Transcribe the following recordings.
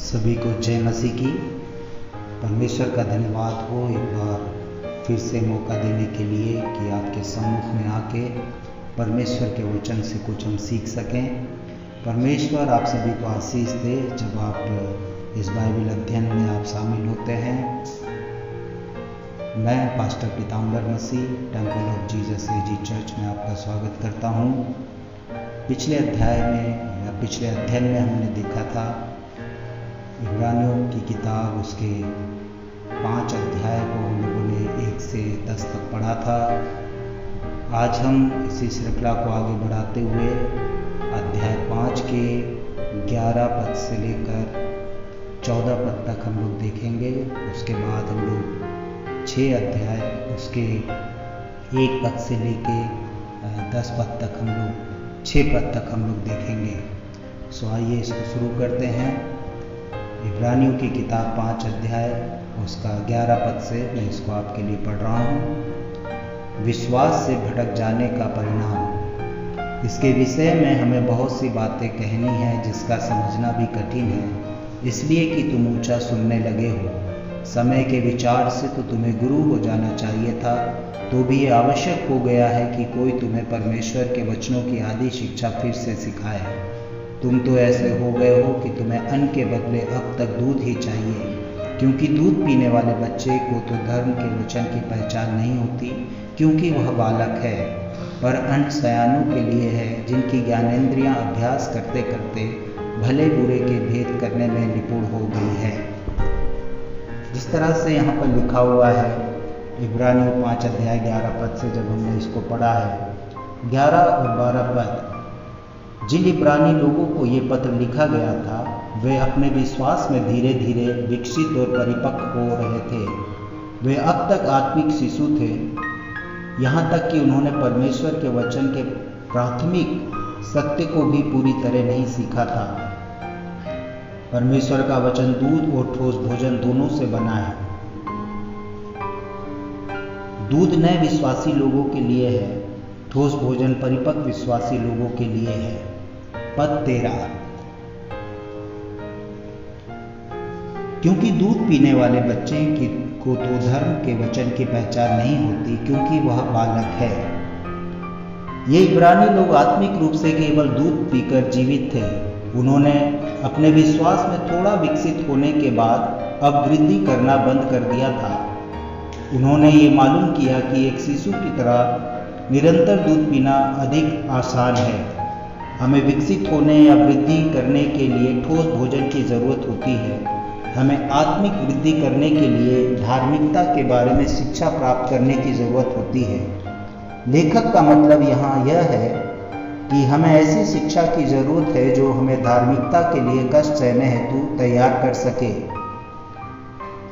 सभी को जय मसीह की। परमेश्वर का धन्यवाद हो एक बार फिर से मौका देने के लिए कि आपके सम्मुख में आके परमेश्वर के वचन से कुछ हम सीख सकें। परमेश्वर आप सभी को आशीष दे जब आप इस बाइबल अध्ययन में आप शामिल होते हैं। मैं pastor Pitambar Masih temple of Jesus AG church में आपका स्वागत करता हूँ। पिछले अध्ययन में हमने देखा था इब्रानियों की किताब उसके 5 अध्याय को हम लोगों ने 1 से 10 तक पढ़ा था। आज हम इसी श्रृंखला को आगे बढ़ाते हुए अध्याय 5 के 11 पद से लेकर 14 पद तक हम लोग देखेंगे। उसके बाद हम लोग 6 अध्याय उसके 1 पद से लेके 10 पद तक हम लोग 6 पद तक हम लोग देखेंगे। सो आइए इसको शुरू करते हैं। इब्रानियों की किताब 5 अध्याय उसका 11 पद से मैं इसको आपके लिए पढ़ रहा हूँ। विश्वास से भटक जाने का परिणाम। इसके विषय में हमें बहुत सी बातें कहनी है जिसका समझना भी कठिन है, इसलिए कि तुम ऊंचा सुनने लगे हो। समय के विचार से तो तुम्हें गुरु हो जाना चाहिए था, तो भी ये आवश्यक हो गया है कि कोई तुम्हें परमेश्वर के वचनों की आदि शिक्षा फिर से सिखाए। तुम तो ऐसे हो गए हो कि तुम्हें अन्न के बदले अब तक दूध ही चाहिए, क्योंकि दूध पीने वाले बच्चे को तो धर्म के वचन की पहचान नहीं होती, क्योंकि वह बालक है। पर अन्न सयानों के लिए है, जिनकी ज्ञानेंद्रियां अभ्यास करते करते भले बुरे के भेद करने में निपुण हो गई है। जिस तरह से यहाँ पर लिखा हुआ है इब्रानियों 5 अध्याय 11 पद से जब हमने इसको पढ़ा है, 11 और 12 पद, जिन इब्रानी लोगों को ये पत्र लिखा गया था वे अपने विश्वास में धीरे धीरे विकसित और परिपक्व हो रहे थे। वे अब तक आत्मिक शिशु थे, यहाँ तक कि उन्होंने परमेश्वर के वचन के प्राथमिक सत्य को भी पूरी तरह नहीं सीखा था। परमेश्वर का वचन दूध और ठोस भोजन दोनों से बना है। दूध नए विश्वासी लोगों के लिए है, ठोस भोजन परिपक्व विश्वासी लोगों के लिए है। पद 13, क्योंकि दूध पीने वाले बच्चे को तो धर्म के वचन की पहचान नहीं होती, क्योंकि वह बालक है। ये इब्रानी लोग आत्मिक रूप से केवल दूध पीकर जीवित थे। उन्होंने अपने विश्वास में थोड़ा विकसित होने के बाद अब वृद्धि करना बंद कर दिया था। उन्होंने ये मालूम किया कि एक शिशु की तरह निरंतर दूध पीना अधिक आसान है। हमें विकसित होने या वृद्धि करने के लिए ठोस भोजन की ज़रूरत होती है। हमें आत्मिक वृद्धि करने के लिए धार्मिकता के बारे में शिक्षा प्राप्त करने की ज़रूरत होती है। लेखक का मतलब यहाँ यह है कि हमें ऐसी शिक्षा की ज़रूरत है जो हमें धार्मिकता के लिए कष्ट सहने हेतु तैयार कर सके।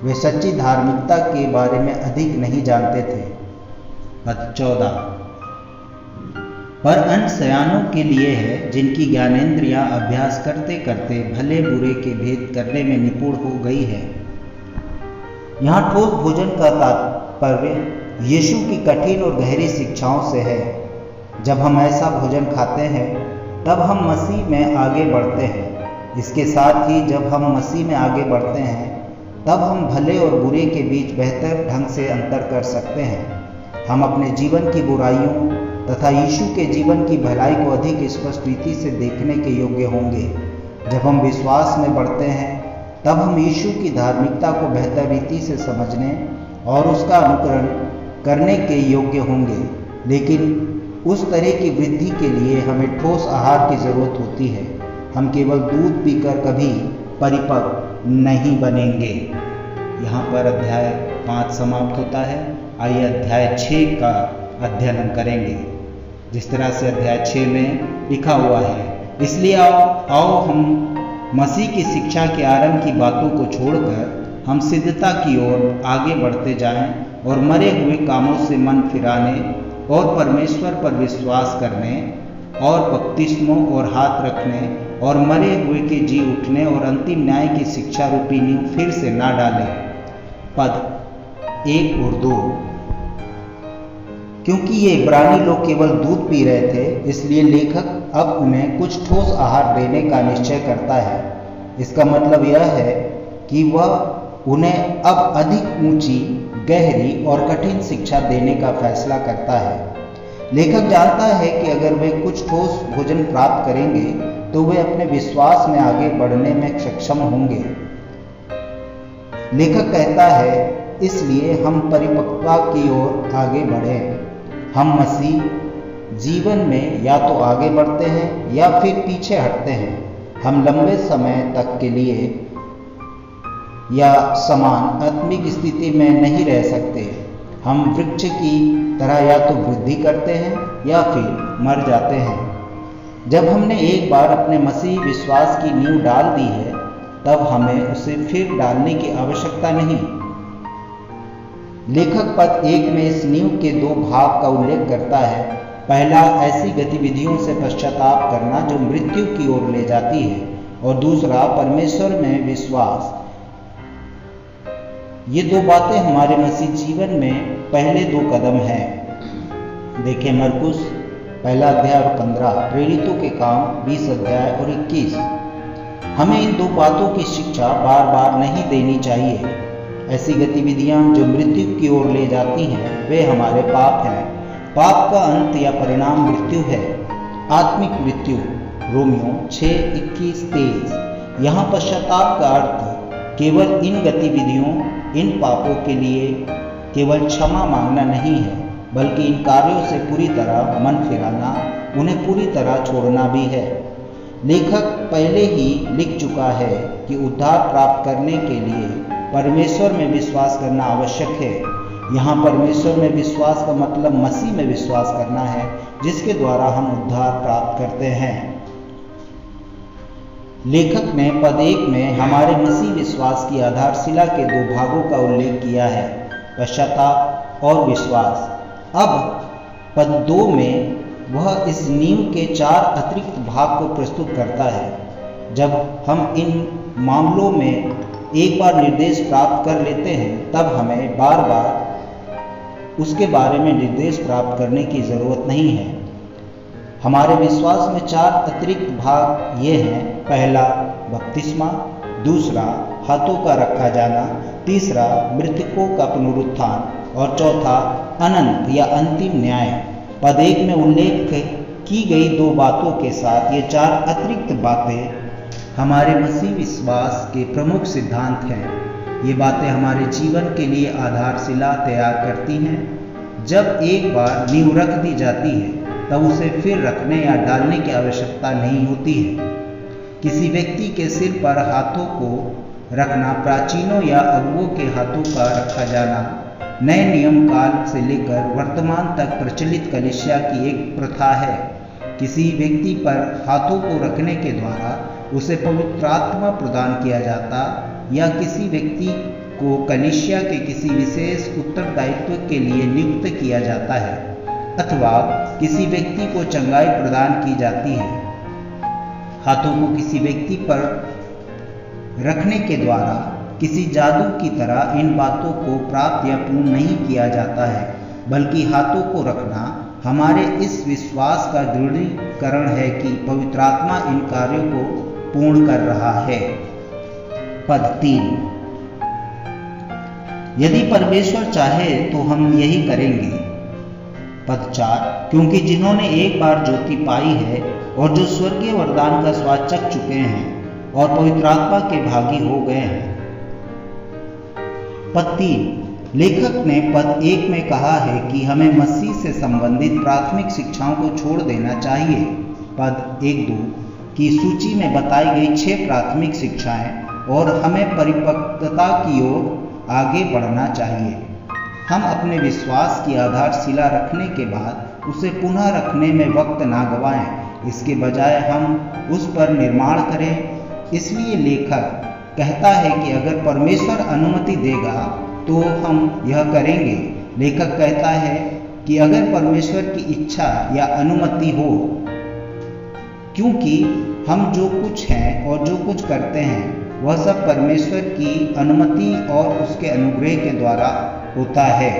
वे सच्ची धार्मिकता के बारे में अधिक नहीं जानते थे। पद 14, पर अन्न सयानों के लिए है, जिनकी ज्ञानेंद्रियां अभ्यास करते करते भले बुरे के भेद करने में निपुण हो गई है। यहाँ ठोस भोजन का तात्पर्य यीशु की कठिन और गहरी शिक्षाओं से है। जब हम ऐसा भोजन खाते हैं तब हम मसीह में आगे बढ़ते हैं। इसके साथ ही जब हम मसीह में आगे बढ़ते हैं तब हम भले और बुरे के बीच बेहतर ढंग से अंतर कर सकते हैं। हम अपने जीवन की बुराइयों तथा यीशु के जीवन की भलाई को अधिक स्पष्ट रीति से देखने के योग्य होंगे। जब हम विश्वास में बढ़ते हैं तब हम यीशु की धार्मिकता को बेहतर रीति से समझने और उसका अनुकरण करने के योग्य होंगे। लेकिन उस तरह की वृद्धि के लिए हमें ठोस आहार की ज़रूरत होती है। हम केवल दूध पीकर कभी परिपक्व नहीं बनेंगे। यहाँ पर अध्याय 5 समाप्त होता है। आइए अध्याय 6 का अध्ययन हम करेंगे। जिस तरह से अध्याय 6 में लिखा हुआ है, इसलिए आओ हम मसीह की शिक्षा के आरंभ की बातों को छोड़कर हम सिद्धता की ओर आगे बढ़ते जाएं और मरे हुए कामों से मन फिराने और परमेश्वर पर विश्वास करने और बपतिस्मों और हाथ रखने और मरे हुए के जी उठने और अंतिम न्याय की शिक्षा रूपी नींव फिर से ना डालें। पद 1 और 2, क्योंकि ये इब्रानी लोग केवल दूध पी रहे थे, इसलिए लेखक अब उन्हें कुछ ठोस आहार देने का निश्चय करता है। इसका मतलब यह है कि वह उन्हें अब अधिक ऊंची, गहरी और कठिन शिक्षा देने का फैसला करता है। लेखक जानता है कि अगर वे कुछ ठोस भोजन प्राप्त करेंगे तो वे अपने विश्वास में आगे बढ़ने में सक्षम होंगे। लेखक कहता है, इसलिए हम परिपक्वता की ओर आगे बढ़ें। हम मसीह जीवन में या तो आगे बढ़ते हैं या फिर पीछे हटते हैं। हम लंबे समय तक के लिए या समान आत्मिक स्थिति में नहीं रह सकते। हम वृक्ष की तरह या तो वृद्धि करते हैं या फिर मर जाते हैं। जब हमने एक बार अपने मसीह विश्वास की नींव डाल दी है, तब हमें उसे फिर डालने की आवश्यकता नहीं। लेखक पद 1 में इस नींव के 2 भाग का उल्लेख करता है। पहला, ऐसी गतिविधियों से पश्चाताप करना जो मृत्यु की ओर ले जाती है, और दूसरा, परमेश्वर में विश्वास। ये 2 बातें हमारे मसीह जीवन में पहले 2 कदम हैं। देखें मरकुस 1 अध्याय और 15, प्रेरितों के काम 20 अध्याय और 21। हमें इन 2 बातों की शिक्षा बार बार नहीं देनी चाहिए। ऐसी गतिविधियां जो मृत्यु की ओर ले जाती हैं, वे हमारे पाप हैं। पाप का अंत या परिणाम मृत्यु है, आत्मिक मृत्यु। रोमियो 6:21-23। यहाँ पश्चाताप का अर्थ केवल इन गतिविधियों, इन पापों के लिए केवल क्षमा मांगना नहीं है, बल्कि इन कार्यों से पूरी तरह मन फिराना, उन्हें पूरी तरह छोड़ना भी है। लेखक पहले ही लिख चुका है कि उद्धार प्राप्त करने के लिए परमेश्वर में विश्वास करना आवश्यक है। यहाँ परमेश्वर में विश्वास का मतलब मसीह में विश्वास करना है, जिसके द्वारा हम उद्धार प्राप्त करते हैं। लेखक ने पद 1 में हमारे मसीह विश्वास की आधारशिला के 2 भागों का उल्लेख किया है, पश्चाताप और विश्वास। अब पद 2 में वह इस नींव के 4 अतिरिक्त भाग को प्रस्तुत करता है। जब हम इन मामलों में एक बार निर्देश प्राप्त कर लेते हैं, तब हमें बार बार उसके बारे में निर्देश प्राप्त करने की ज़रूरत नहीं है। हमारे विश्वास में 4 अतिरिक्त भाग ये हैं। पहला, बपतिस्मा। दूसरा, हाथों का रखा जाना। तीसरा, मृतकों का पुनरुत्थान। और चौथा, अनंत या अंतिम न्याय। पद 1 में उल्लेख की गई 2 बातों के साथ ये 4 अतिरिक्त बातें हमारे मसीह विश्वास के प्रमुख सिद्धांत हैं। ये बातें हमारे जीवन के लिए आधारशिला तैयार करती हैं। जब एक बार नींव रख दी जाती है, तब उसे फिर रखने या डालने की आवश्यकता नहीं होती है। किसी व्यक्ति के सिर पर हाथों को रखना, प्राचीनों या अगुओं के हाथों का रखा जाना, नए नियम काल से लेकर वर्तमान तक प्रचलित कलीसिया की एक प्रथा है। किसी व्यक्ति पर हाथों को रखने के द्वारा उसे पवित्र आत्मा प्रदान किया जाता, या किसी व्यक्ति को कलीसिया के किसी विशेष उत्तरदायित्व के लिए नियुक्त किया जाता है, अथवा किसी व्यक्ति को चंगाई प्रदान की जाती है। हाथों को किसी व्यक्ति पर रखने के द्वारा किसी जादू की तरह इन बातों को प्राप्त या पूर्ण नहीं किया जाता है, बल्कि हाथों को रखना हमारे इस विश्वास का दृढ़ीकरण है कि पवित्र आत्मा इन कार्यों को पूर्ण कर रहा है। पद 3, यदि परमेश्वर चाहे तो हम यही करेंगे। पद 4, क्योंकि जिन्होंने एक बार ज्योति पाई है और जो स्वर्गीय वरदान का स्वाद चख चुके हैं और पवित्र आत्मा के भागी हो गए हैं। पद 3, लेखक ने पद 1 में कहा है कि हमें मसीह से संबंधित प्राथमिक शिक्षाओं को छोड़ देना चाहिए। पद 1-2 की सूची में बताई गई 6 प्राथमिक शिक्षाएं, और हमें परिपक्वता की ओर आगे बढ़ना चाहिए। हम अपने विश्वास की आधारशिला रखने के बाद उसे पुनः रखने में वक्त ना गवाएं, इसके बजाय हम उस पर निर्माण करें। इसलिए लेखक कहता है कि अगर परमेश्वर अनुमति देगा तो हम यह करेंगे। लेखक कहता है कि अगर परमेश्वर की इच्छा या अनुमति हो, क्योंकि हम जो कुछ हैं और जो कुछ करते हैं वह सब परमेश्वर की अनुमति और उसके अनुग्रह के द्वारा होता है।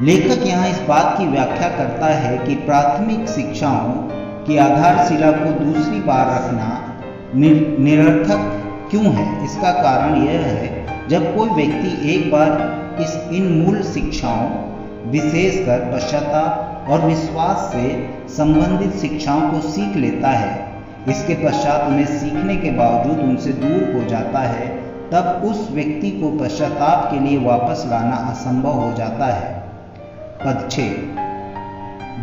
लेखक यहाँ इस बात की व्याख्या करता है कि प्राथमिक शिक्षाओं की आधारशिला को दूसरी बार रखना निरर्थक क्यों है? इसका कारण यह है, जब कोई व्यक्ति एक बार इन मूल शिक्षाओं, विशेषकर पश्चाताप और विश्वास से संबंधित शिक्षाओं को सीख लेता है, इसके पश्चात उन्हें सीखने के बावजूद उनसे दूर हो जाता है, तब उस व्यक्ति को पश्चाताप के लिए वापस लाना असंभव हो जाता है। पद 6,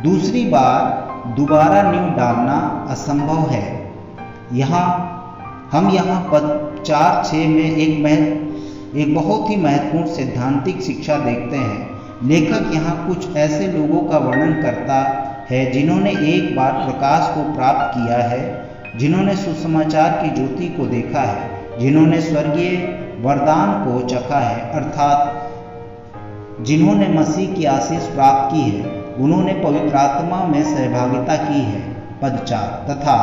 दूसरी बार दोबारा नींव डालना असंभव है। हम यहाँ पद 4-6 में एक बहुत ही महत्वपूर्ण सैद्धांतिक शिक्षा देखते हैं। लेखक यहाँ कुछ ऐसे लोगों का वर्णन करता है जिन्होंने एक बार प्रकाश को प्राप्त किया है, जिन्होंने सुसमाचार की ज्योति को देखा है, जिन्होंने स्वर्गीय वरदान को चखा है, अर्थात जिन्होंने मसीह की आशीष प्राप्त की है, उन्होंने पवित्र आत्मा में सहभागिता की है। पद 4, तथा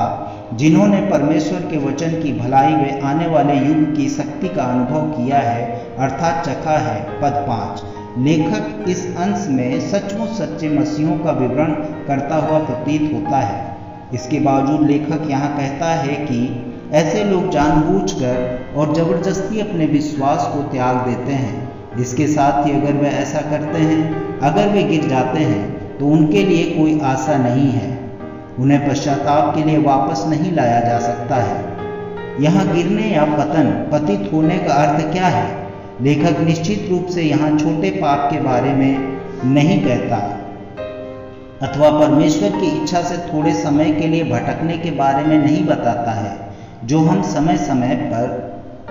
जिन्होंने परमेश्वर के वचन की भलाई व आने वाले युग की शक्ति का अनुभव किया है, अर्थात चखा है। पद 5, लेखक इस अंश में सचमुच सच्चे मसीहों का विवरण करता हुआ प्रतीत होता है। इसके बावजूद लेखक यहाँ कहता है कि ऐसे लोग जानबूझकर और जबरदस्ती अपने विश्वास को त्याग देते हैं। इसके साथ ही अगर वे ऐसा करते हैं, अगर वे गिर जाते हैं, तो उनके लिए कोई आशा नहीं है, उन्हें पश्चाताप के लिए वापस नहीं लाया जा सकता है। यहाँ गिरने या पतित होने का अर्थ क्या है? लेखक निश्चित रूप से यहाँ छोटे पाप के बारे में नहीं कहता, अथवा परमेश्वर की इच्छा से थोड़े समय के लिए भटकने के बारे में नहीं बताता है, जो हम समय समय पर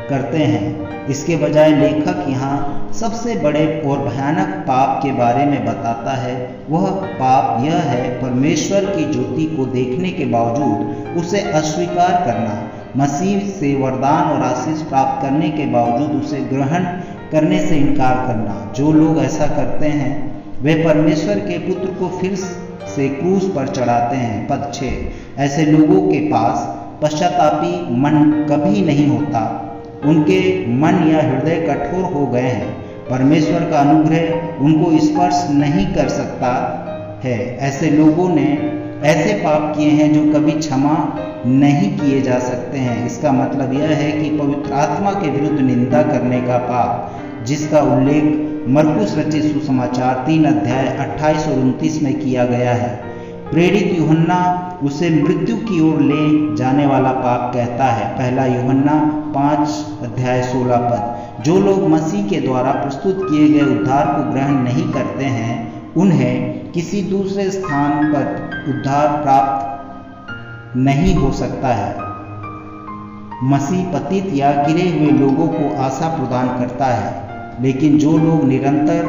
करते हैं। इसके बजाय लेखक यहाँ सबसे बड़े और भयानक पाप के बारे में बताता है। वह पाप यह है, परमेश्वर की ज्योति को देखने के बावजूद उसे अस्वीकार करना, मसीह से वरदान और आशीष प्राप्त करने के बावजूद उसे ग्रहण करने से इनकार करना। जो लोग ऐसा करते हैं, वे परमेश्वर के पुत्र को फिर से क्रूस पर चढ़ाते हैं। पद 6, ऐसे लोगों के पास पश्चातापी मन कभी नहीं होता, उनके मन या हृदय कठोर हो गए हैं, परमेश्वर का अनुग्रह उनको स्पर्श नहीं कर सकता है। ऐसे लोगों ने ऐसे पाप किए हैं जो कभी क्षमा नहीं किए जा सकते हैं। इसका मतलब यह है कि पवित्र आत्मा के विरुद्ध निंदा करने का पाप, जिसका उल्लेख मरकुस रचित सुसमाचार 3 अध्याय 28 और 29 में किया गया है, प्रेरित यूहन्ना उसे मृत्यु की ओर ले जाने वाला पाप कहता है। पहला यूहन्ना 5 अध्याय 16 पद। जो लोग मसीह के द्वारा प्रस्तुत किए गए उद्धार को ग्रहण नहीं करते हैं, उन्हें किसी दूसरे स्थान पर उद्धार प्राप्त नहीं हो सकता है। मसीह पतित या गिरे हुए लोगों को आशा प्रदान करता है, लेकिन जो लोग निरंतर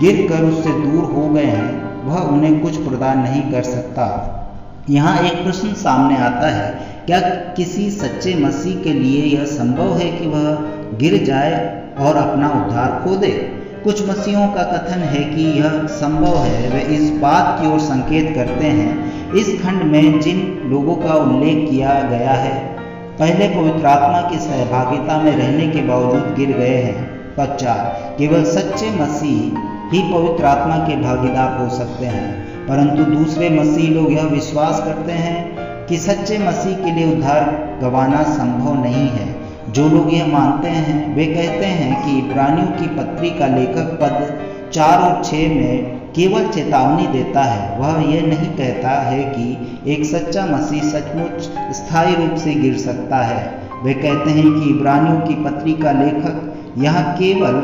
गिरकर उससे दूर हो गए हैं, वह उन्हें कुछ प्रदान नहीं कर सकता। यहाँ एक प्रश्न सामने आता है, क्या किसी सच्चे मसीह के लिए यह संभव है कि वह गिर जाए और अपना उद्धार खो दे? कुछ मसीहों का कथन है कि यह संभव है। वे इस बात की ओर संकेत करते हैं। इस खंड में जिन लोगों का उल्लेख किया गया है, पहले पवित्र आत्मा की सहभागिता में रहने के बावजूद गिर गए हैं। पद 4, केवल सच्चे मसीह ही पवित्र आत्मा के भागीदार हो सकते हैं, परंतु दूसरे मसीह लोग यह विश्वास करते हैं कि सच्चे मसीह के लिए उद्धार गंवाना संभव नहीं है। जो लोग यह मानते हैं, वे कहते हैं कि इब्रानियों की पत्री का लेखक पद 4 और 6 में केवल चेतावनी देता है। वह यह नहीं कहता है कि एक सच्चा मसीह सचमुच स्थायी रूप से गिर सकता है। वे कहते हैं कि इब्रानियों की पत्री का लेखक यहाँ केवल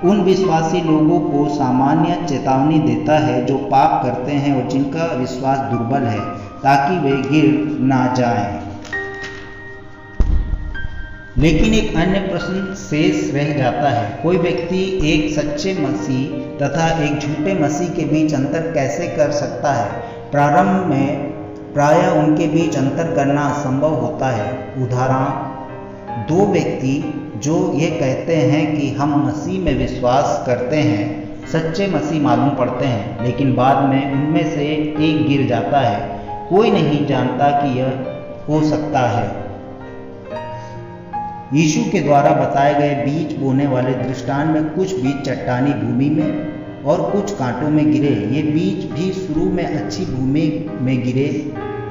उन विश्वासी लोगों को सामान्य चेतावनी देता है जो पाप करते हैं और जिनका विश्वास दुर्बल है, ताकि वे गिर ना जाएं। लेकिन एक अन्य प्रश्न शेष रह जाता है, कोई व्यक्ति एक सच्चे मसीह तथा एक झूठे मसीह के बीच अंतर कैसे कर सकता है? प्रारंभ में प्रायः उनके बीच अंतर करना असंभव होता है। उदाहरण, दो व्यक्ति जो ये कहते हैं कि हम मसीह में विश्वास करते हैं, सच्चे मसीह मालूम पड़ते हैं, लेकिन बाद में उनमें से एक गिर जाता है। कोई नहीं जानता कि यह हो सकता है। यीशु के द्वारा बताए गए बीज बोने वाले दृष्टांत में कुछ बीज चट्टानी भूमि में और कुछ कांटों में गिरे। ये बीज भी शुरू में अच्छी भूमि में गिरे,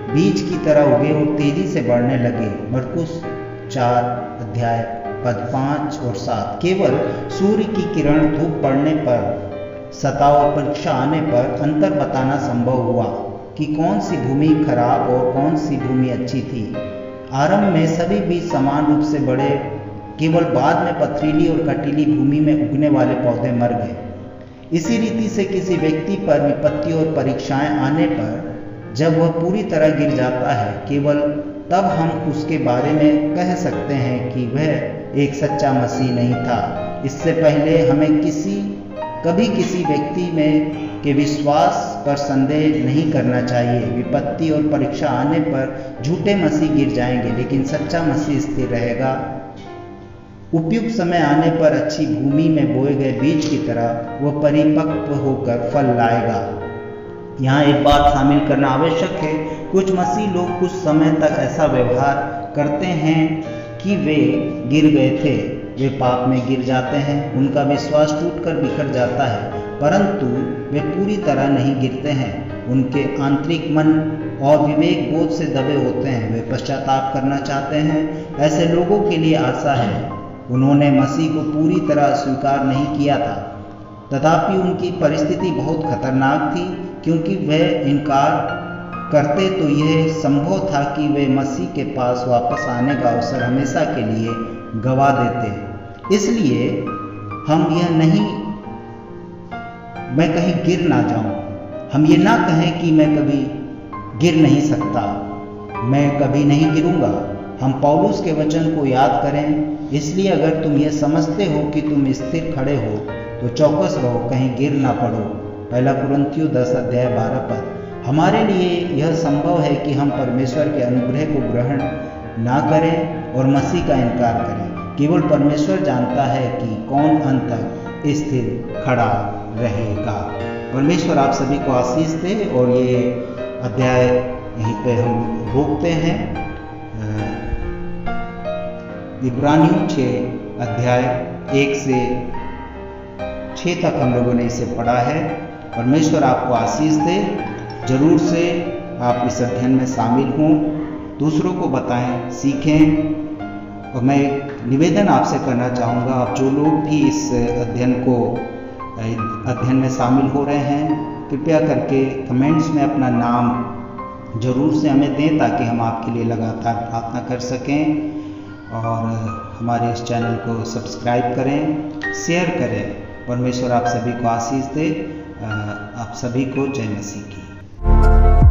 बीज की तरह उगे और तेजी से बढ़ने लगे। मरकुस 4 अध्याय पद 5 और 7। केवल सूर्य की किरण धूप पड़ने पर, सतह और परीक्षा आने पर अंतर बताना संभव हुआ कि कौन सी भूमि खराब और कौन सी भूमि अच्छी थी। आरंभ में सभी बीज समान रूप से बढ़े, केवल बाद में पथरीली और कटीली भूमि में उगने वाले पौधे मर गए। इसी रीति से किसी व्यक्ति पर विपत्ति और परीक्षाएं आने पर जब वह पूरी तरह गिर जाता है, केवल तब हम उसके बारे में कह सकते हैं कि वह एक सच्चा मसीह नहीं था। इससे पहले हमें कभी किसी व्यक्ति में के विश्वास पर संदेह नहीं करना चाहिए। विपत्ति और परीक्षा आने पर झूठे मसीह गिर जाएंगे, लेकिन सच्चा मसीह स्थिर रहेगा। उपयुक्त समय आने पर अच्छी भूमि में बोए गए बीज की तरह वह परिपक्व होकर फल लाएगा। यहाँ एक बात शामिल करना आवश्यक है। कुछ मसीह लोग कुछ समय तक ऐसा व्यवहार करते हैं कि वे गिर गए थे, वे पाप में गिर जाते हैं, उनका विश्वास टूटकर बिखर जाता है, परंतु वे पूरी तरह नहीं गिरते हैं। उनके आंतरिक मन और विवेक बोध से दबे होते हैं, वे पश्चाताप करना चाहते हैं। ऐसे लोगों के लिए आशा है। उन्होंने मसीह को पूरी तरह स्वीकार नहीं किया था, तथापि उनकी परिस्थिति बहुत खतरनाक थी, क्योंकि वे इनकार करते तो यह संभव था कि वे मसीह के पास वापस आने का अवसर हमेशा के लिए गवा देते। इसलिए हम यह नहीं, मैं कहीं गिर ना जाऊं, हम ये ना कहें कि मैं कभी गिर नहीं सकता, मैं कभी नहीं गिरूंगा। हम पौलुस के वचन को याद करें। इसलिए अगर तुम ये समझते हो कि तुम स्थिर खड़े हो तो चौकस रहो, कहीं गिर ना पड़ो। 1 कुरिन्थियों 10 अध्याय 12 पद। हमारे लिए यह संभव है कि हम परमेश्वर के अनुग्रह को ग्रहण ना करें और मसीह का इनकार करें। केवल परमेश्वर जानता है कि कौन अंत तक स्थिर खड़ा रहेगा। परमेश्वर आप सभी को आशीष दे। और ये अध्याय यहीं पे हम रोकते हैं। इब्रानियों 6 अध्याय 1 से 6 तक हम लोगों ने इसे पढ़ा है। परमेश्वर आपको आशीष दे। जरूर से आप इस अध्ययन में शामिल हों, दूसरों को बताएं, सीखें। और मैं एक निवेदन आपसे करना चाहूँगा, आप जो लोग भी इस अध्ययन में शामिल हो रहे हैं, कृपया करके कमेंट्स में अपना नाम जरूर से हमें दें, ताकि हम आपके लिए लगातार प्रार्थना कर सकें। और हमारे इस चैनल को सब्सक्राइब करें, शेयर करें। परमेश्वर आप सभी को आशीष दे। आप सभी को जय मसीह की।